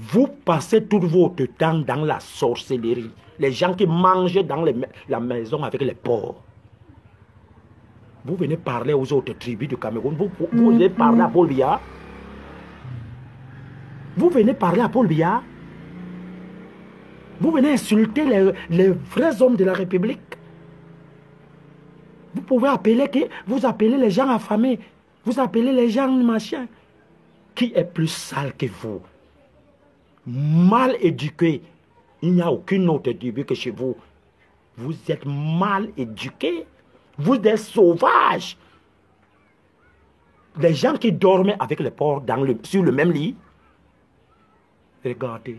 Vous passez tout votre temps dans la sorcellerie. Les gens qui mangent dans la maison avec les porcs. Vous venez parler aux autres tribus du Cameroun. Vous venez parler à Paul Biya. Vous venez parler à Paul Biya. Vous venez insulter les vrais hommes de la République. Vous pouvez vous appelez les gens affamés. Vous appelez les gens machin. Qui est plus sale que vous? Mal éduqué. Il n'y a aucune autre tribu que chez vous. Vous êtes mal éduqués. Vous êtes sauvages. Les gens qui dorment avec les porcs sur le même lit. Regardez.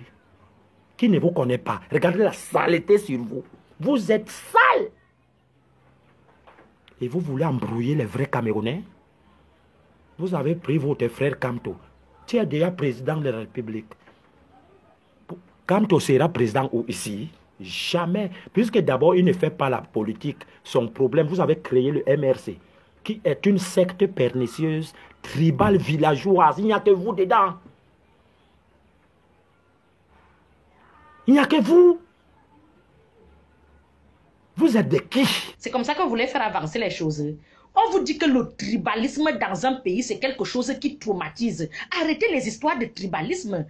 Qui ne vous connaît pas. Regardez la saleté sur vous. Vous êtes sales. Et vous voulez embrouiller les vrais Camerounais? Vous avez pris votre frère Kamto. Tu es déjà président de la République. Kamto sera président où ici? Jamais. Puisque d'abord, il ne fait pas la politique. Son problème, vous avez créé le MRC, qui est une secte pernicieuse, tribale, villageoise. Il n'y a que vous dedans. Il n'y a que vous. Vous êtes de qui? C'est comme ça qu'on voulait faire avancer les choses. On vous dit que le tribalisme dans un pays, c'est quelque chose qui traumatise. Arrêtez les histoires de tribalisme.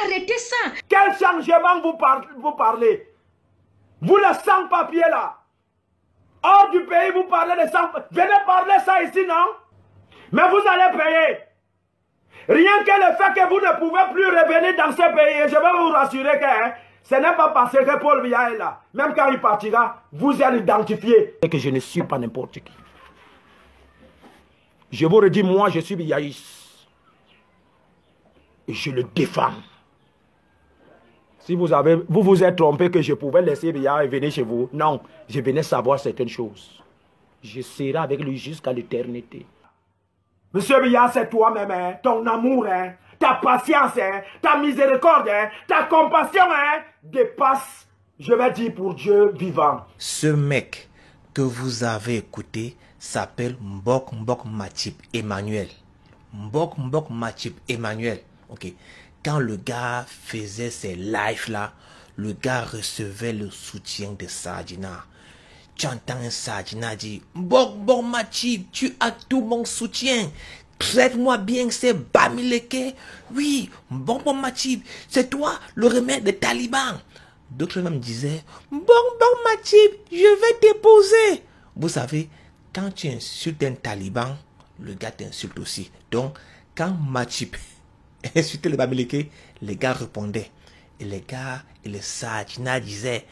Arrêtez ça. Quel changement vous parlez? Vous les sans-papiers là. Hors du pays, vous parlez de sans-papiers. Venez parler ça ici, non? Mais vous allez payer. Rien que le fait que vous ne pouvez plus revenir dans ce pays, et je vais vous rassurer que ce n'est pas parce que Paul Biya est là. Même quand il partira, vous allez identifier que je ne suis pas n'importe qui. Je vous redis, moi, je suis biaïs. Et je le défends. Si vous vous êtes trompé que je pouvais laisser Biya et venir chez vous, non, je venais savoir certaines choses. Je serai avec lui jusqu'à l'éternité. Monsieur Biya, c'est toi-même, hein, ton amour, hein, ta patience, hein, ta miséricorde, hein, ta compassion, hein, dépasse, je vais dire, pour Dieu vivant. Ce mec que vous avez écouté s'appelle Mbok Mbok Matip Emmanuel. Mbok Mbok Matip Emmanuel. Ok. Quand le gars faisait ses lives là, le gars recevait le soutien de Sadina. Tu entends un Sadina dire Mbok Mbok Matip, tu as tout mon soutien. Traite-moi bien, c'est Bamileke. Oui, Mbok Mbok Matip, c'est toi le remède des talibans. D'autres même disaient Mbok Mbok Matip, je vais t'épouser. Vous savez, quand tu insultes un taliban, le gars t'insulte aussi. Donc, quand Matip insultait le Bamileke, les gars répondaient. Et les gars et les Sadina disaient,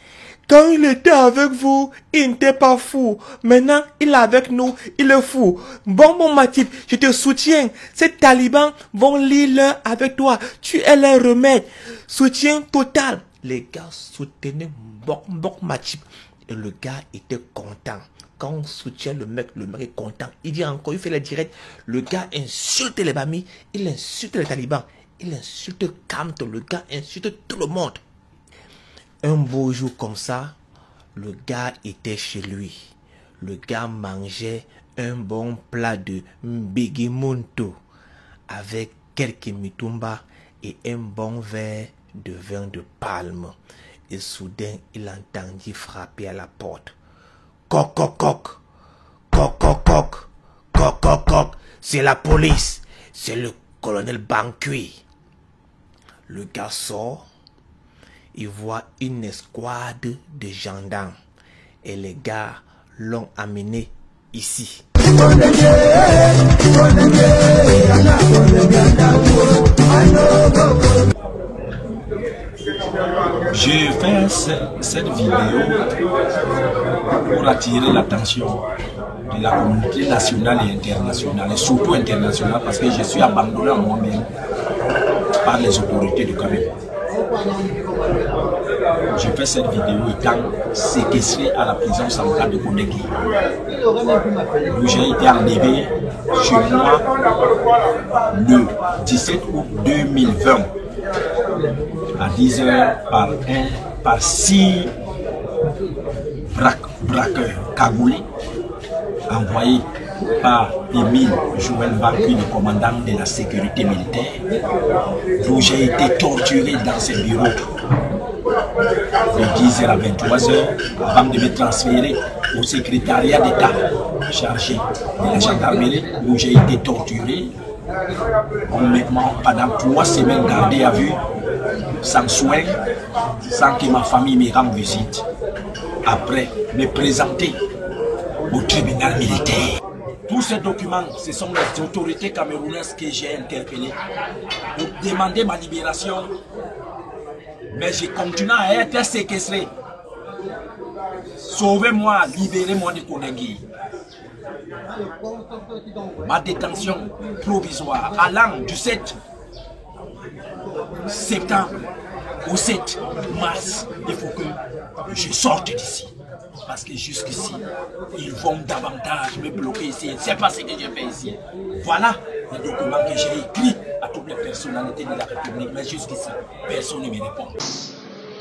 quand il était avec vous, il n'était pas fou. Maintenant, il est avec nous, il est fou. Bon Matip, je te soutiens. Ces talibans vont lire l'heure avec toi. Tu es leur remède. Soutien total. Les gars soutenaient Mbok Matip. Et le gars était content. Quand on soutient le mec est content. Il dit encore, il fait les directs. Le gars insulte les Bamis, il insulte les talibans. Il insulte Kamto, le gars insulte tout le monde. Un beau jour comme ça, le gars était chez lui. Le gars mangeait un bon plat de mbigimunto avec quelques mitumba et un bon verre de vin de palme. Et soudain, il entendit frapper à la porte. Coq, coq, coq, coq, coq, coq, coq, coq, coq, c'est la police, c'est le colonel Bankui. Le gars sort, il voit une escouade de gendarmes et les gars l'ont amené ici. J'ai fait cette vidéo pour attirer l'attention de la communauté nationale et internationale, et surtout internationale, parce que je suis abandonné à moi-même par les autorités du Cameroun. J'ai fait cette vidéo étant séquestré à la prison centrale de Kondeki, où j'ai été enlevé chez moi le 17 août 2020 à 10 h par 6 braqueurs cagoulés envoyés par Émile Joël Bacu, le commandant de la sécurité militaire, d'où j'ai été torturé dans ses bureaux de 10h à 23h avant de me transférer au secrétariat d'État chargé de la gendarmerie, où j'ai été torturé pendant 3 semaines gardé à vue, sans soin, sans que ma famille me rende visite. Après, me présenter au tribunal militaire. Tous ces documents, ce sont les autorités camerounaises que j'ai interpellées pour demander ma libération. Mais je continue à être séquestré. Sauvez-moi, libérez-moi de Kondengi. Ma détention provisoire allant du 7 septembre au 7 mars, il faut que je sorte d'ici. Parce que jusqu'ici, ils vont davantage me bloquer ici. C'est pas ce que j'ai fait ici. Voilà les documents que j'ai écrits à toutes les personnalités de la République. Mais jusqu'ici, personne ne me répond.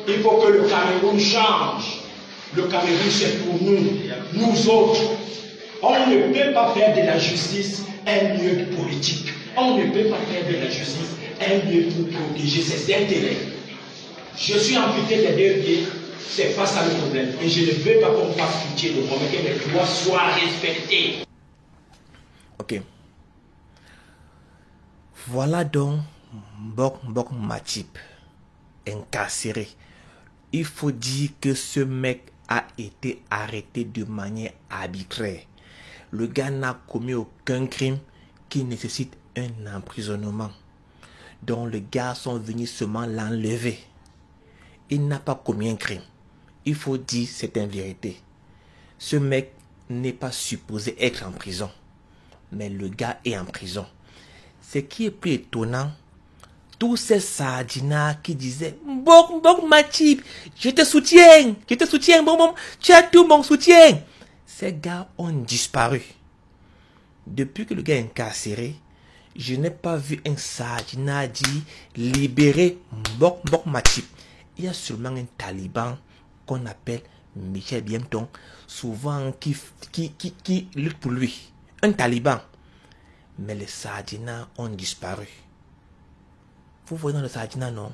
Il faut que le Cameroun change. Le Cameroun, c'est pour nous, nous autres. On ne peut pas faire de la justice un lieu politique. On ne peut pas faire de la justice un lieu pour protéger ses intérêts. Je suis amputé des 2 pieds, c'est pas ça le problème. Et je ne veux pas qu'on fasse pitié de moi, mais que les droits soient respectés. Ok. Voilà donc Mbok Matip incarcéré. Il faut dire que ce mec a été arrêté de manière arbitraire. Le gars n'a commis aucun crime qui nécessite un emprisonnement. Donc les gars sont venus seulement l'enlever. Il n'a pas commis un crime. Il faut dire c'est une vérité. Ce mec n'est pas supposé être en prison. Mais le gars est en prison. Ce qui est plus étonnant, tous ces sardinas qui disaient Mbok Matip, je te soutiens, bon, tu as tout mon soutien. Ces gars ont disparu. Depuis que le gars est incarcéré, je n'ai pas vu un sardina dire libérer Mbok Matip. Il y a seulement un taliban qu'on appelle Michel Biemton, souvent qui lutte pour lui. Un taliban. Mais les sardinas ont disparu. Vous voyez dans le sardina, non?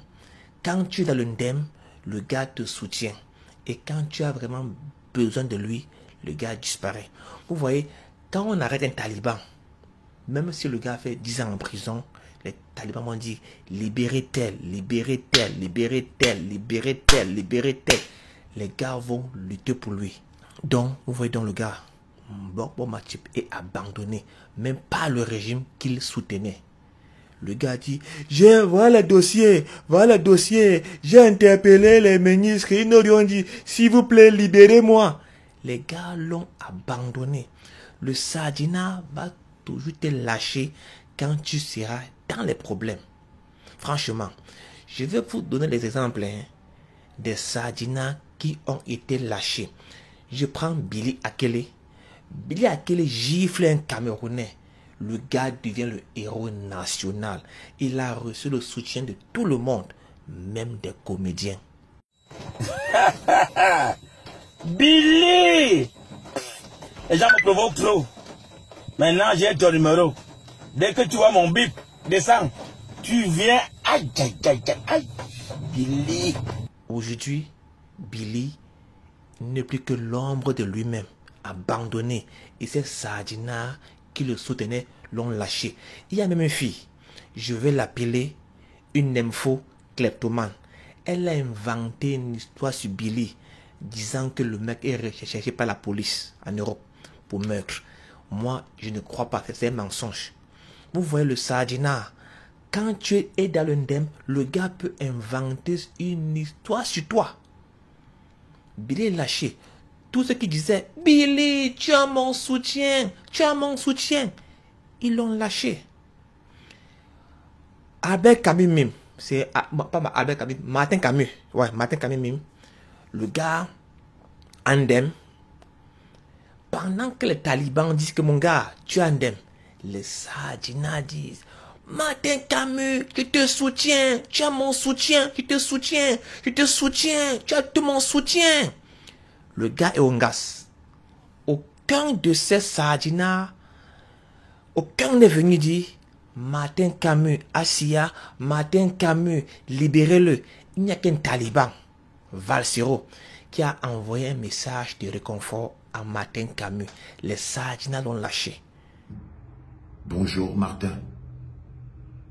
Quand tu es dans le ndem, le gars te soutient. Et quand tu as vraiment besoin de lui, le gars disparaît. Vous voyez, quand on arrête un taliban, même si le gars fait 10 ans en prison, les talibans vont dire libérez tel, libérez tel, libérez tel, libérez tel, libérez tel. Les gars vont lutter pour lui. Donc, vous voyez donc le gars, Mbok Matip est abandonné, même par le régime qu'il soutenait. Le gars dit, voilà le dossier, j'ai interpellé les ministres, ils nous ont dit, s'il vous plaît, libérez-moi. Les gars l'ont abandonné. Le sardina va toujours te lâcher quand tu seras dans les problèmes. Franchement, je vais vous donner des exemples des sardinas qui ont été lâchés. Je prends Billy Akele. Billy Akele gifle un Camerounais. Le gars devient le héros national. Il a reçu le soutien de tout le monde, même des comédiens. Billy! Les gens me provoquent trop. Maintenant, j'ai ton numéro. Dès que tu vois mon bip, descends. Tu viens. Aïe, aïe, aïe, aïe. Billy. Aujourd'hui, Billy n'est plus que l'ombre de lui-même, abandonné. Et ces sardinas qui le soutenaient l'ont lâché. Il y a même une fille, je vais l'appeler une nympho kleptomane. Elle a inventé une histoire sur Billy, disant que le mec est recherché par la police en Europe pour meurtre. Moi, je ne crois pas, c'est un mensonge. Vous voyez le sardina, quand tu es dans le ndem, le gars peut inventer une histoire sur toi. Billy est lâché. Tous ceux qui disaient « Billy, tu as mon soutien, ils l'ont lâché. Albert Camus même, c'est pas Albert Camus, Martin Camus. Ouais, Martin Camus même. Le gars, Andem, pendant que les talibans disent que mon gars, tu es Andem, les sardinas disent Martin Camus, je te soutiens, tu as mon soutien, je te soutiens, tu as tout mon soutien. Le gars est Ongas. Aucun de ces sardinas Aucun n'est venu dire Martin Camus, Assia, Martin Camus, libérez-le. Il n'y a qu'un taliban, Valsero, qui a envoyé un message de réconfort à Martin Camus. Les Sadina l'ont lâché. Bonjour Martin.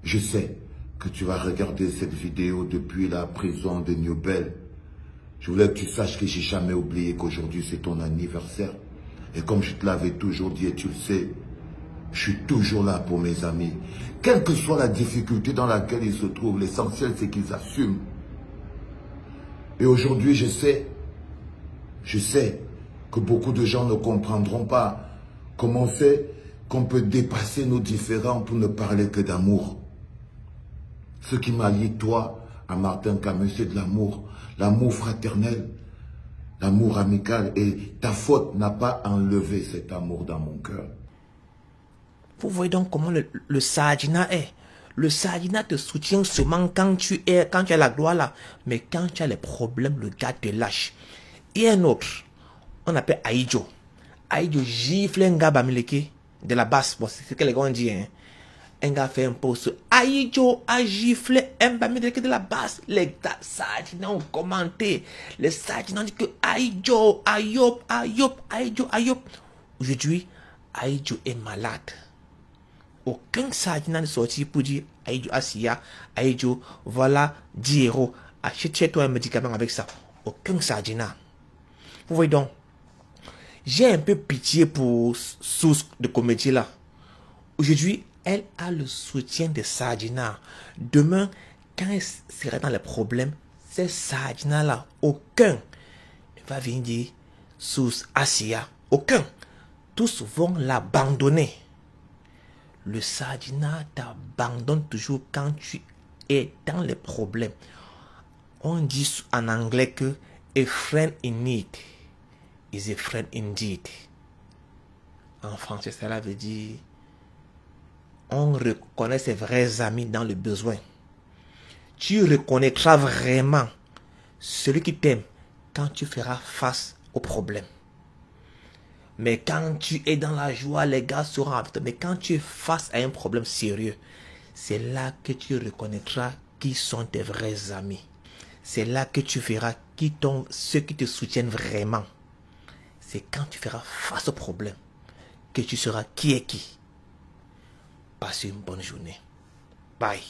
Je sais que tu vas regarder cette vidéo depuis la prison de Newbel. Je voulais que tu saches que j'ai jamais oublié qu'aujourd'hui c'est ton anniversaire. Et comme je te l'avais toujours dit et tu le sais, je suis toujours là pour mes amis. Quelle que soit la difficulté dans laquelle ils se trouvent, l'essentiel c'est qu'ils assument. Et aujourd'hui je sais que beaucoup de gens ne comprendront pas comment c'est qu'on peut dépasser nos différends pour ne parler que d'amour. Ce qui m'a lié toi à Martin Camus, c'est de l'amour. L'amour fraternel, l'amour amical. Et ta faute n'a pas enlevé cet amour dans mon cœur. Vous voyez donc comment le Sadina est. Le Sadina te soutient seulement quand tu as la gloire là. Mais quand tu as les problèmes, le gars te lâche. Et un autre, on appelle Aïdjo. Aïdjo gifle un gars bamileke de la basse. Bon, c'est ce que les gars ont dit. Hein. Un gars fait un post. Aïdjo a giflé un bamileke de la basse. Les gars Sadina ont commenté. Les Sadina ont dit que Aïdjo, Ayop, Ayop, Aïdjo, Ayop. Aujourd'hui, Aïdjo est malade. Aucun Sadina ne sortit pour dire Aïdjo Assia, Aïdjo, voilà 10 €. Achète-toi un médicament avec ça. Aucun Sadina. Vous voyez donc, j'ai un peu pitié pour Source de comédie là. Aujourd'hui, elle a le soutien de Sadina. Demain, quand elle sera dans les problèmes, ces Sadina là, aucun ne va venir dire Source Assia. Aucun. Tous vont l'abandonner. Le Sadina t'abandonne toujours quand tu es dans les problèmes. On dit en anglais que a friend in need is a friend indeed. En français, cela veut dire on reconnaît ses vrais amis dans le besoin. Tu reconnaîtras vraiment celui qui t'aime quand tu feras face aux problèmes. Mais quand tu es dans la joie, les gars seront avec toi. Mais quand tu es face à un problème sérieux, c'est là que tu reconnaîtras qui sont tes vrais amis. C'est là que tu verras ceux qui te soutiennent vraiment. C'est quand tu feras face au problème que tu sauras qui est qui. Passe une bonne journée. Bye.